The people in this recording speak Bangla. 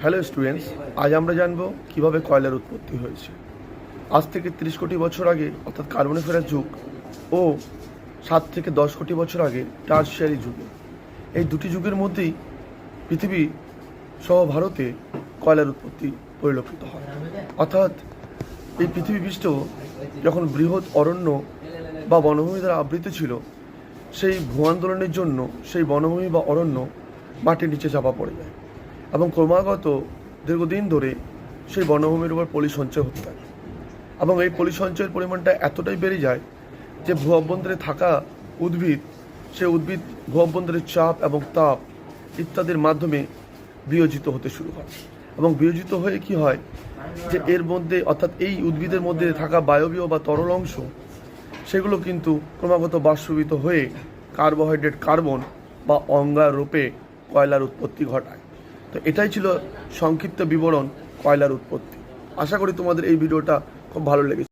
হ্যালো স্টুডেন্টস, আজ আমরা জানব কিভাবে কয়লার উৎপত্তি হয়েছে। আজ থেকে 30 কোটি বছর আগে অর্থাৎ কার্বনিফেরাস যুগ ও 7 থেকে 10 কোটি বছর আগে টারশিয়ারি যুগে, এই দুটি যুগের মধ্যেই পৃথিবী সহ ভারতে কয়লার উৎপত্তি পরিলক্ষিত হয়। অর্থাৎ এই পৃথিবী পৃষ্ঠ যখন বৃহৎ অরণ্য বা বনভূমি দ্বারা আবৃত ছিল, সেই ভূ আন্দোলনের জন্য সেই বনভূমি বা অরণ্য মাটির নিচে চাপা পড়ে যায় এবং ক্রমাগত দীর্ঘদিন ধরে সেই বনভূমির উপর পলি সঞ্চয় হতে থাকে এবং এই পলি সঞ্চয়ের পরিমাণটা এতটাই বেড়ে যায় যে ভূ অভ্যন্তরে থাকা উদ্ভিদ, সেই উদ্ভিদ ভূ অভ্যন্তরের চাপ এবং তাপ ইত্যাদির মাধ্যমে বিয়োজিত হতে শুরু হয় এবং বিয়োজিত হয়ে কি হয় যে এর মধ্যে অর্থাৎ এই উদ্ভিদের মধ্যে থাকা বায়বীয় বা তরল অংশ সেগুলো কিন্তু ক্রমাগত বাষ্পীভূত হয়ে কার্বোহাইড্রেট কার্বন বা অঙ্গারূপে কয়লার উৎপত্তি ঘটায়। তো এটাই ছিল সংক্ষিপ্ত বিবরণ কয়লার উৎপত্তি। আশা করি তোমাদের এই ভিডিওটা খুব ভালো লেগেছে।